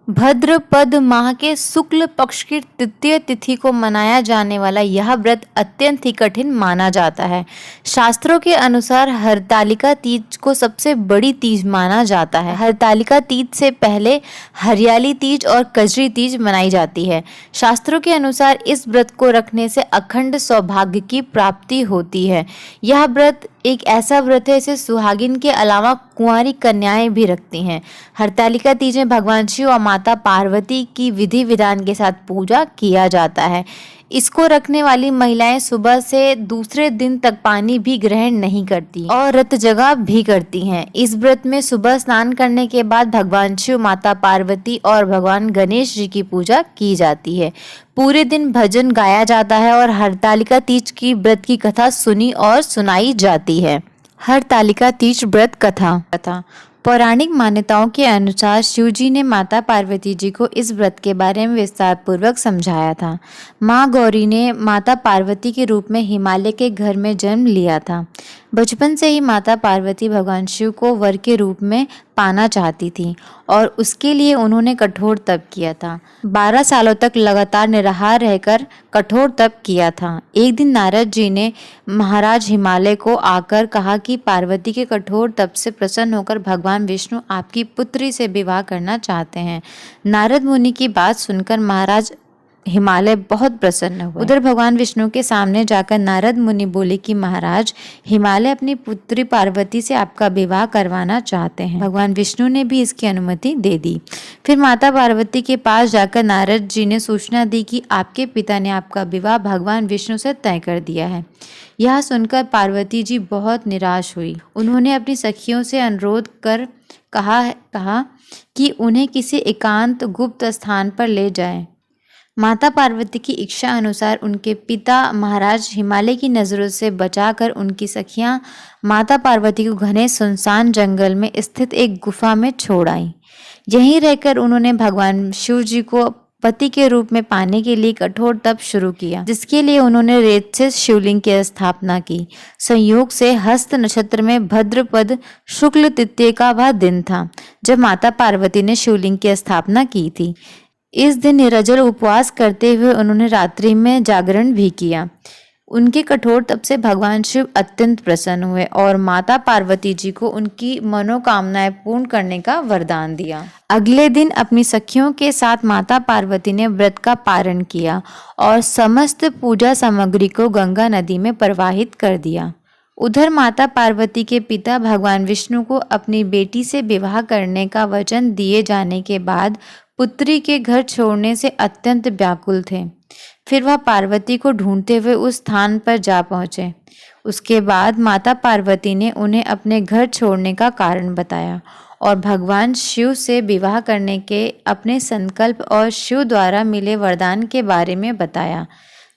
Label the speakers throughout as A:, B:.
A: भाद्रपद माह के शुक्ल पक्ष की तृतीय तिथि को मनाया जाने वाला यह व्रत अत्यंत ही कठिन माना जाता है। शास्त्रों के अनुसार हरतालिका तीज को सबसे बड़ी तीज माना जाता है। हरतालिका तीज से पहले हरियाली तीज और कजरी तीज मनाई जाती है। शास्त्रों के अनुसार इस व्रत को रखने से अखंड सौभाग्य की प्राप्ति होती है। यह व्रत एक ऐसा व्रत है इसे सुहागिन के अलावा कुंवारी कन्याएं भी रखती हैं। हरतालिका तीज में भगवान शिव और माता पार्वती की विधि विधान के साथ पूजा किया जाता है। इसको रखने वाली महिलाएं सुबह से दूसरे दिन तक पानी भी ग्रहण नहीं करती और व्रत जगह भी करती हैं। इस व्रत में सुबह स्नान करने के बाद भगवान शिव, माता पार्वती और भगवान गणेश जी की पूजा की जाती है। पूरे दिन भजन गाया जाता है और हरतालिका तीज की व्रत की कथा सुनी और सुनाई जाती है। हरतालिका तीज व्रत कथा पौराणिक मान्यताओं के अनुसार शिवजी ने माता पार्वती जी को इस व्रत के बारे में विस्तार पूर्वक समझाया था। माँ गौरी ने माता पार्वती के रूप में हिमालय के घर में जन्म लिया था। बचपन से ही माता पार्वती भगवान शिव को वर के रूप में पाना चाहती थी और उसके लिए उन्होंने कठोर तप किया था। 12 सालों तक लगातार निराहार रहकर कठोर तप किया था। एक दिन नारद जी ने महाराज हिमालय को आकर कहा कि पार्वती के कठोर तप से प्रसन्न होकर भगवान विष्णु आपकी पुत्री से विवाह करना चाहते हैं। नारद मुनि की बात सुनकर महाराज हिमालय बहुत प्रसन्न हुए। उधर भगवान विष्णु के सामने जाकर नारद मुनि बोले कि महाराज, हिमालय अपनी पुत्री पार्वती से आपका विवाह करवाना चाहते हैं। भगवान विष्णु ने भी इसकी अनुमति दे दी। फिर माता पार्वती के पास जाकर नारद जी ने सूचना दी कि आपके पिता ने आपका विवाह भगवान विष्णु से तय कर दिया है। यह सुनकर पार्वती जी बहुत निराश हुई। उन्होंने अपनी सखियों से अनुरोध कर कहा कि उन्हें किसी एकांत गुप्त स्थान पर ले जाएं। माता पार्वती की इच्छा अनुसार उनके पिता महाराज हिमालय की नज़रों से बचाकर उनकी सखियां माता पार्वती को घने सुनसान जंगल में स्थित एक गुफा में छोड़ आईं। यहीं रहकर उन्होंने भगवान शिव जी को पति के रूप में पाने के लिए कठोर तप शुरू किया, जिसके लिए उन्होंने रेत से शिवलिंग की स्थापना की। संयोग से हस्त नक्षत्र में भाद्रपद शुक्ल तृतीया का वह दिन था जब माता पार्वती ने शिवलिंग की स्थापना की थी। इस दिन निर्जल उपवास करते हुए उन्होंने रात्रि में जागरण भी किया। उनके कठोर तप से भगवान शिव अत्यंत प्रसन्न हुए और माता पार्वती जी को उनकी मनोकामनाएं पूर्ण करने का वरदान दिया। अगले दिन अपनी सखियों के साथ माता पार्वती ने व्रत का पारण किया और समस्त पूजा सामग्री को गंगा नदी में प्रवाहित कर दिया। उधर माता पार्वती के पिता भगवान विष्णु को अपनी बेटी से विवाह करने का वचन दिए जाने के बाद पुत्री के घर छोड़ने से अत्यंत व्याकुल थे। फिर वह पार्वती को ढूंढते हुए उस स्थान पर जा पहुँचे। उसके बाद माता पार्वती ने उन्हें अपने घर छोड़ने का कारण बताया और भगवान शिव से विवाह करने के अपने संकल्प और शिव द्वारा मिले वरदान के बारे में बताया।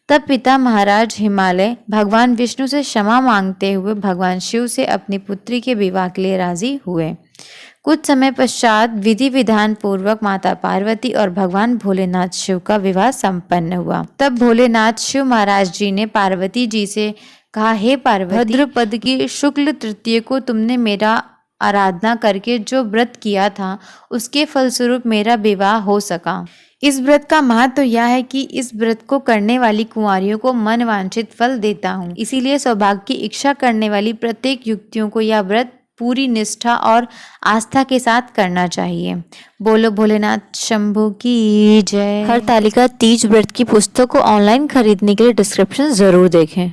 A: तब पिता महाराज हिमालय भगवान विष्णु से क्षमा मांगते हुए भगवान शिव से अपनी पुत्री के विवाह के लिए राजी हुए। कुछ समय पश्चात विधि विधान पूर्वक माता पार्वती और भगवान भोलेनाथ शिव का विवाह संपन्न हुआ। तब भोलेनाथ शिव महाराज जी ने पार्वती जी से कहा, हे पार्वती, भाद्रपद की शुक्ल तृतीया को तुमने मेरा आराधना करके जो व्रत किया था उसके फलस्वरूप मेरा विवाह हो सका। इस व्रत का महत्व यह है कि इस व्रत को करने वाली कुंवारियों को मन वांछित फल देता हूँ। इसीलिए सौभाग्य की इच्छा करने वाली प्रत्येक युवतियों को यह व्रत पूरी निष्ठा और आस्था के साथ करना चाहिए। बोलो भोलेनाथ शंभू की जय। हरतालिका तीज व्रत की पुस्तक को ऑनलाइन खरीदने के लिए डिस्क्रिप्शन जरूर देखें।